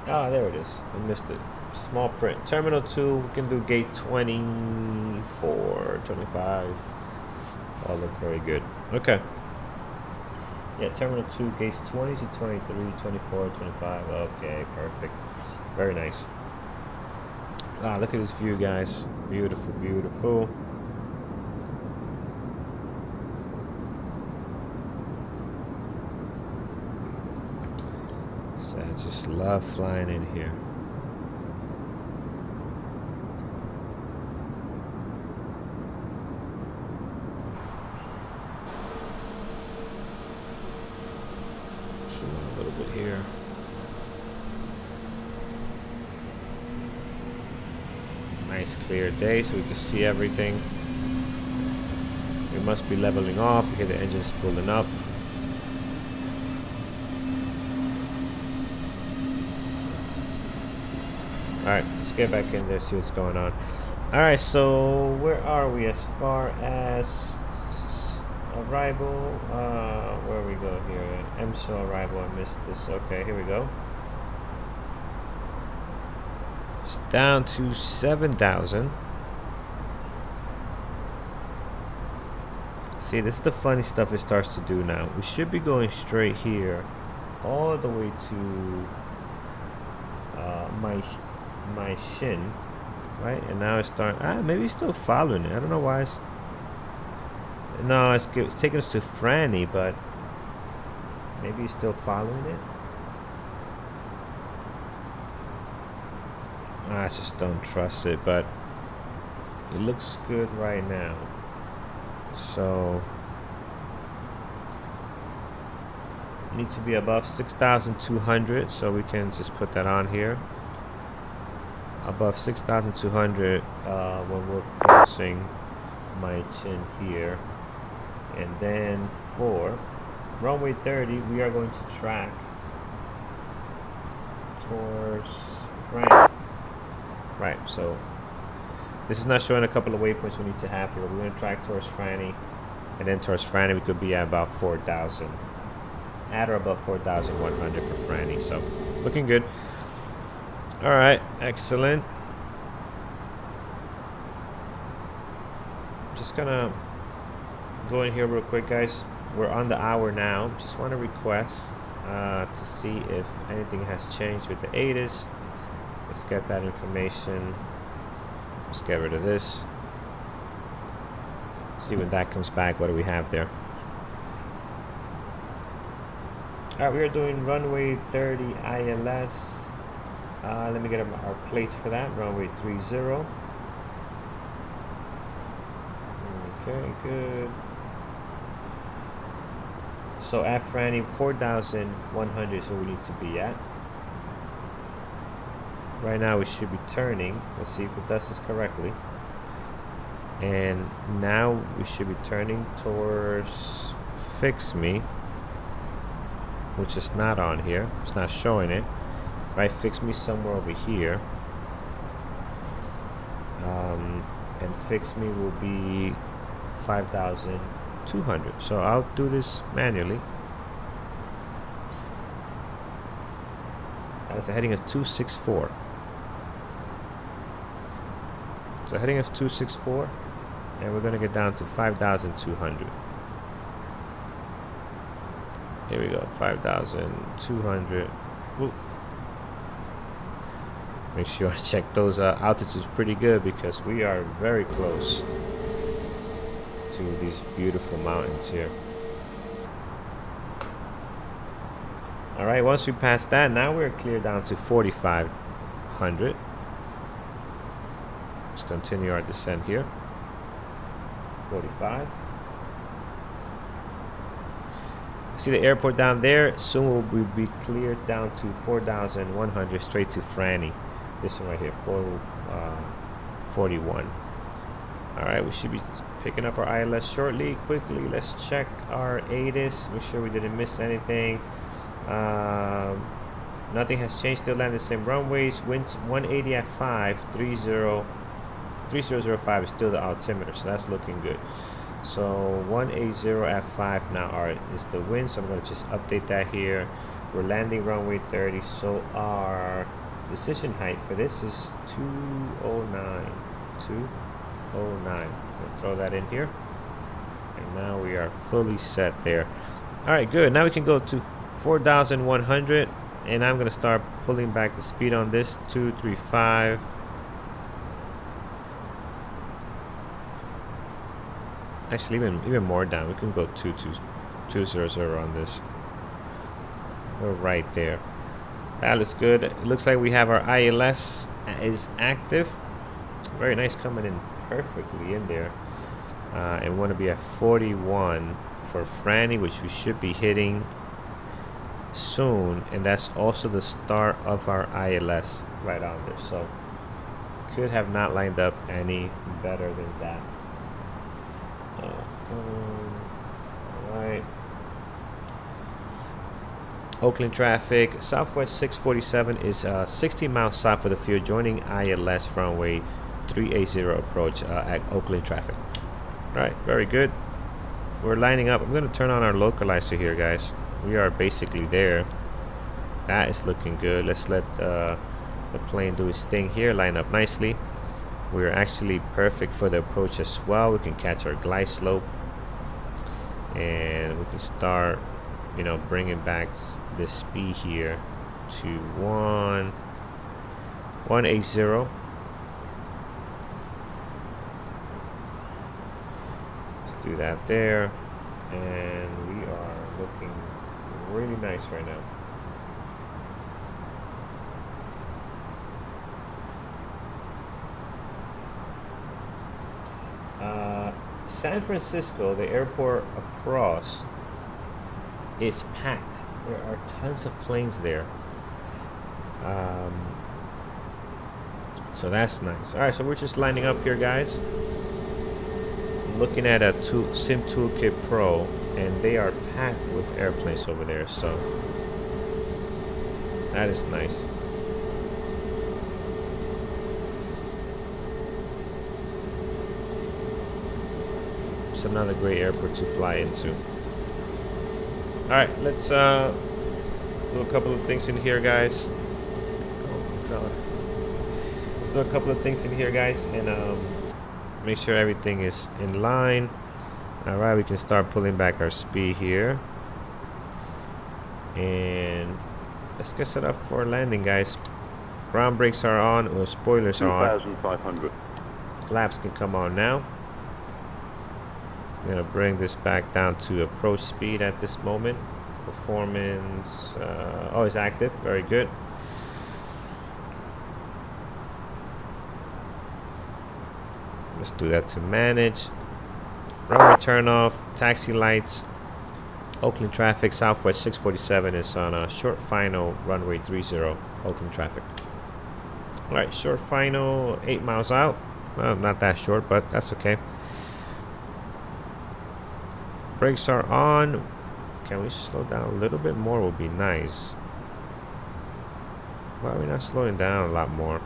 2. Ah, there it is. I missed it. Small print. Terminal 2, we can do gate 24, 25. All look very good. Okay. Yeah, Terminal 2, gates 20 to 23, 24, 25. Okay, perfect. Very nice. Ah, look at this view, guys. Beautiful, beautiful. So I just love flying in here. Zoom in a little bit here. Nice clear day so we can see everything. We must be leveling off. We hear the engine spooling up. Alright, let's get back in there, see what's going on. Alright, so where are we as far as arrival? Where we go here? MSO arrival, I missed this. Okay, here we go. It's down to 7,000. See, this is the funny stuff it starts to do now. We should be going straight here, all the way to my shin, right? And now it's starting. Maybe it's still following it. I don't know why it's. No, it's taking us to Franny, but maybe it's still following it. I just don't trust it, but it looks good right now. So need to be above 6,200, so we can just put that on here. Above 6,200 when we're crossing my chin here. And then for runway 30, we are going to track towards Frank. Right, so this is not showing a couple of waypoints we need to have here. We're going to track towards Franny, and then towards Franny we could be at about 4,000, at or above 4,100 for Franny. So looking good. All right, excellent. Just gonna go in here real quick, guys. we're on the hour now. Just want to request to see if anything has changed with the ATIS. Let's get that information. Let's get rid of this. See when that comes back. What do we have there? Alright, we are doing runway 30 ILS. Let me get our plates for that. Runway 30. Okay, good. So at Franny, 4,100 is where we need to be at. Right now we should be turning. Let's see if it does this correctly. And now we should be turning towards Fix Me, which is not on here. It's not showing it. Right, Fix Me somewhere over here. And Fix Me will be 5,200. So I'll do this manually. That's a heading of 264. So heading is 264, and we're gonna get down to 5,200. Here we go, 5,200. Make sure I check those altitudes pretty good, because we are very close to these beautiful mountains here. All right, once we pass that, now we're clear down to 4,500. Let's continue our descent here. 45. See the airport down there? Soon we'll be cleared down to 4,100 straight to Franny. This one right here, 41. All right, we should be picking up our ILS shortly. Quickly, let's check our ATIS. Make sure we didn't miss anything. Nothing has changed. Still land the same runways. Winds 180 at 5. 3005 is still the altimeter, so that's looking good. So 180 at 5 now is the wind, so I'm going to just update that here. We're landing runway 30, so our decision height for this is 209. 209. We'll throw that in here, and now we are fully set there. All right, good. Now we can go to 4,100, and I'm going to start pulling back the speed on this. 235. Actually, even more down. We can go 200 on this. We're right there. That looks good. It looks like we have our ILS is active. Very nice, coming in perfectly in there. And we want to be at 41 for Franny, which we should be hitting soon. And that's also the start of our ILS right on there. So could have not lined up any better than that. Alright. Oakland traffic. Southwest 647 is 16 miles south of the field, joining ILS runway 380 approach at Oakland traffic. Alright, very good. We're lining up. I'm going to turn on our localizer here, guys. We are basically there. That is looking good. Let's let the plane do its thing here. Line up nicely. We're actually perfect for the approach as well. We can catch our glide slope, and we can start, you know, bringing back this speed here to 180. Let's do that there, and we are looking really nice right now. San Francisco, the airport across, is packed. There are tons of planes there. So that's nice. Alright, so we're just lining up here, guys. Looking at a Sim Toolkit Pro, and they are packed with airplanes over there, so that is nice. It's another great airport to fly into. Alright, let's do a couple of things in here, guys. Let's do a couple of things in here, guys, and make sure everything is in line. All right, we can start pulling back our speed here. And let's get set up for landing, guys. Ground brakes are on, or spoilers are on. 2,500. Flaps can come on now. I'm gonna bring this back down to approach speed at this moment. Performance, oh, it's active, very good. Let's do that to manage. Runway turn off, taxi lights. Oakland traffic, Southwest 647 is on a short final, runway 30, Oakland traffic. All right, short final, 8 miles out. Well, not that short, but that's okay. Brakes are on. Can we slow down a little bit more? Would be nice. Why are we not slowing down a lot more?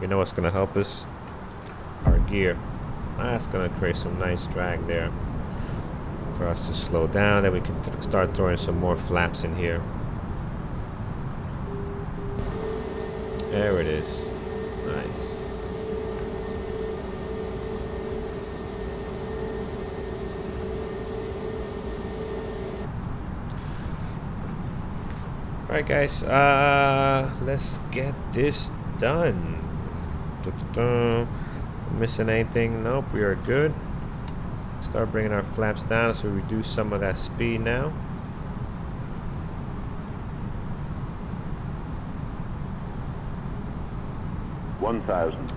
You know what's gonna help us? Our gear. That's gonna create some nice drag there for us to slow down. Then we can start throwing some more flaps in here. There it is. Nice. Alright guys, let's get this done. Missing anything? Nope, we are good. Start bringing our flaps down so we reduce some of that speed now. $1,000.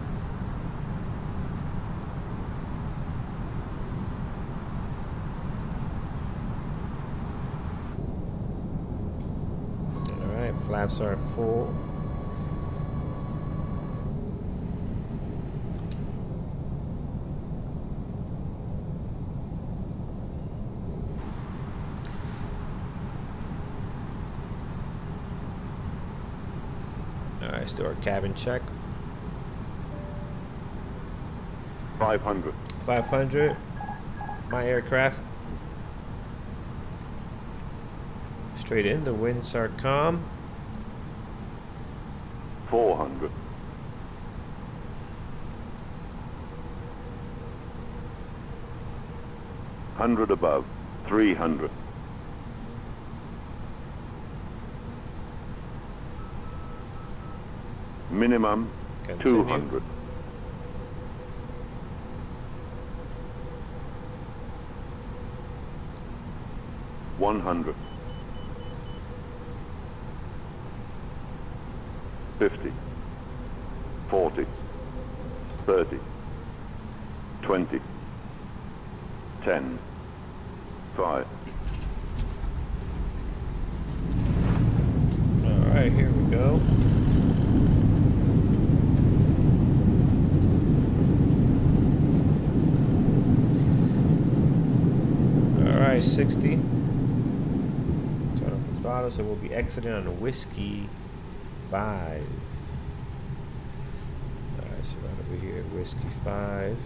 Alright, flaps are full. Alright, let's do our cabin check. 500. 500. My aircraft. Straight in, the winds are calm. 400. 100 above. 300. Minimum. Continue. 200. $100. 50. 40. 30. 20. 10. 5. All right, here we go. All right, 60. Turn off the throttle, so we'll be exiting on a Whiskey 5. All right, so right over here, Whiskey 5.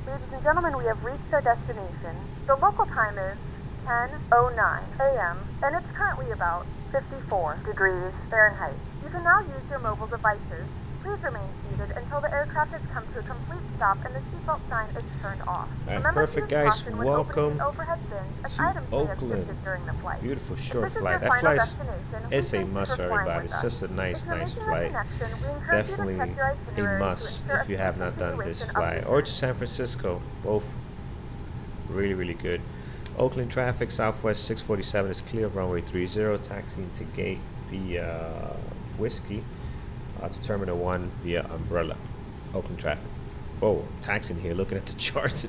Ladies and gentlemen, we have reached our destination. The local time is 10:09 a.m. and it's currently about 54 degrees Fahrenheit. You can now use your mobile devices. Please remain seated until the aircraft has come to a complete stop and the seatbelt sign is turned off. All right, Remember perfect, to use guys. caution when Welcome opening the overhead bins as to items may have Oakland. shifted during the flight. Beautiful If short this is flight. your That final flight destination, is we a thank you must for for flying everybody. with It's us. just a nice If you're making a flight. connection, we encourage you to Definitely check your a itinerary to must ensure if you a have safe not done this continuation of flight. the Or journey. to San Francisco. Both really good. Oakland traffic, Southwest 647 is clear, runway 30, taxiing to gate the Whiskey to Terminal 1 via Umbrella. Oakland traffic. Oh, taxiing here, looking at the charts.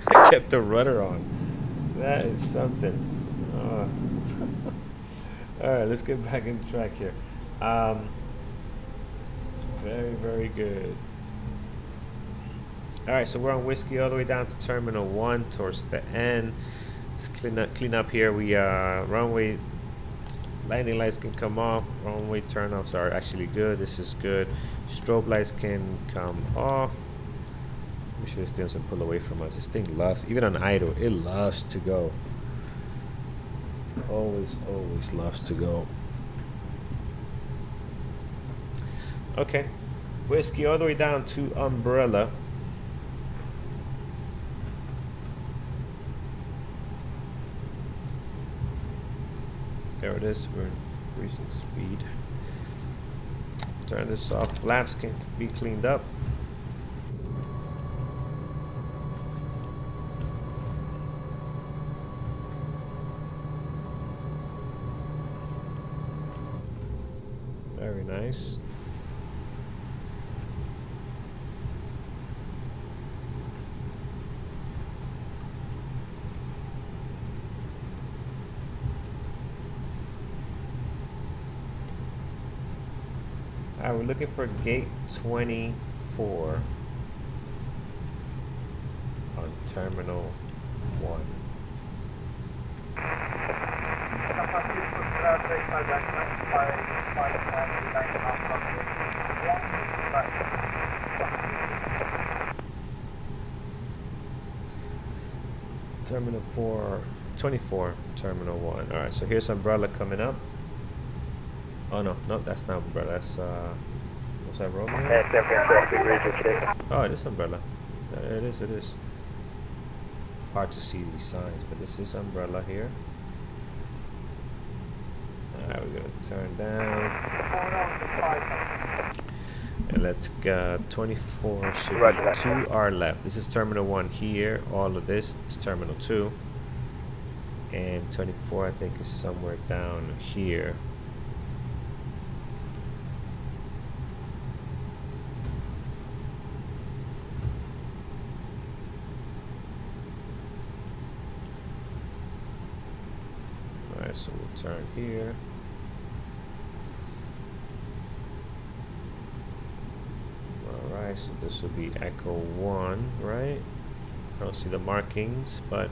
I kept the rudder on. That is something. Alright, let's get back in track here. Very good. Alright, so we're on Whiskey all the way down to Terminal 1 towards the end. Let's clean up here. We runway landing lights can come off. Runway turn-offs are actually good. This is good. Strobe lights can come off. Make sure this thing doesn't pull away from us. This thing loves, even on idle, it loves to go. Always loves to go. Okay, Whiskey all the way down to Umbrella. There it is. We're increasing speed. Turn this off. Flaps can be cleaned up. Very nice. Alright, we're looking for gate 24 on terminal 1. Terminal 4, 24, terminal 1. Alright, so here's umbrella coming up. Oh no, that's not umbrella, that's what's that, Romeo? Oh, it is umbrella. It is. Hard to see these signs, but this is umbrella here. Alright, we're gonna turn down. And let's go 24 should be to our left. This is terminal 1 here. All of this is terminal 2. And 24 I think is somewhere down here. Alright, so we'll turn here. Alright, so this will be Echo 1, right? I don't see the markings, but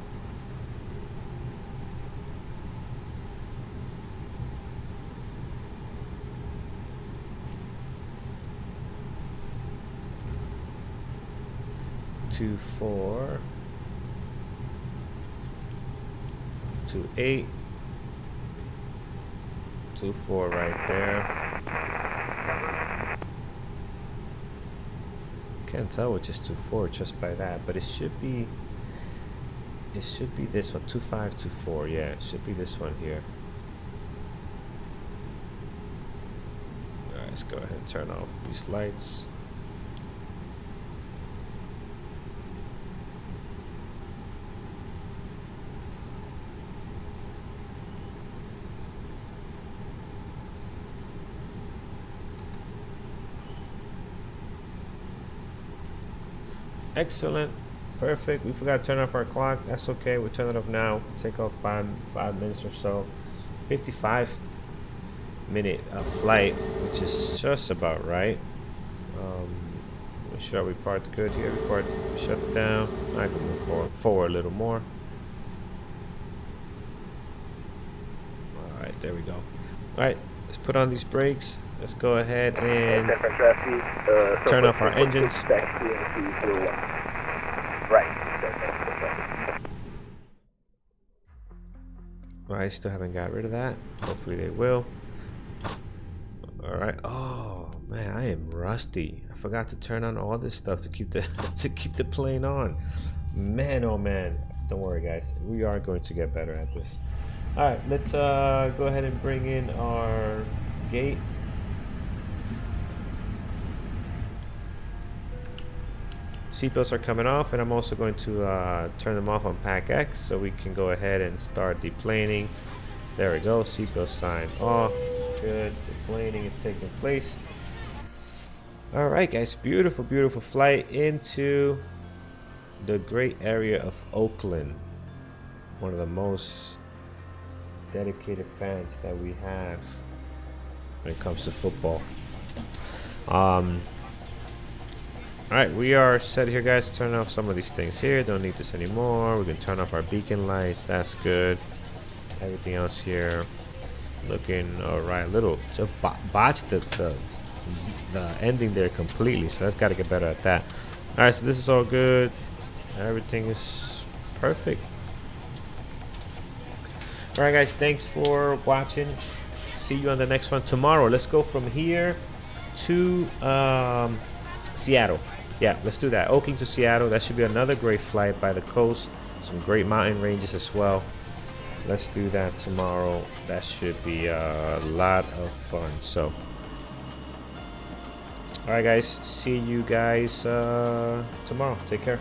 two 4 2 8 2 4 right there. Can't tell which is 2 4 just by that, but it should be this one, 2 5 2 4. Yeah, it should be this one here. Alright, let's go ahead and turn off these lights. Excellent, perfect. We forgot to turn off our clock. That's okay. We'll turn it off now. Take off five minutes or so. 55-minute flight, which is just about right. Make sure we parked good here before I shut it down. I can move forward a little more. All right, there we go. All right, let's put on these brakes. Let's go ahead and turn off our engines. I still haven't got rid of that. Hopefully they will. Alright. Oh man, I am rusty. I forgot to turn on all this stuff to keep the the plane on. Man, oh man. Don't worry guys. We are going to get better at this. Alright, let's go ahead and bring in our gate. Seatbelts are coming off, and I'm also going to turn them off on PACX so we can go ahead and start deplaning. There we go, seatbelt sign off. Good, deplaning is taking place. Alright guys, beautiful, beautiful flight into the great area of Oakland. One of the most dedicated fans that we have when it comes to football. Alright, we are set here guys. Turn off some of these things here. Don't need this anymore. We can turn off our beacon lights. That's good. Everything else here looking alright. Little just botched the ending there completely, so that's got to get better at that. Alright, so this is all good. Everything is perfect. Alright guys, thanks for watching. See you on the next one tomorrow. Let's go from here to Seattle. Yeah, let's do that. Oakland to Seattle. That should be another great flight by the coast. Some great mountain ranges as well. let's do that tomorrow. That should be a lot of fun. So all right guys, see you guys tomorrow. Take care.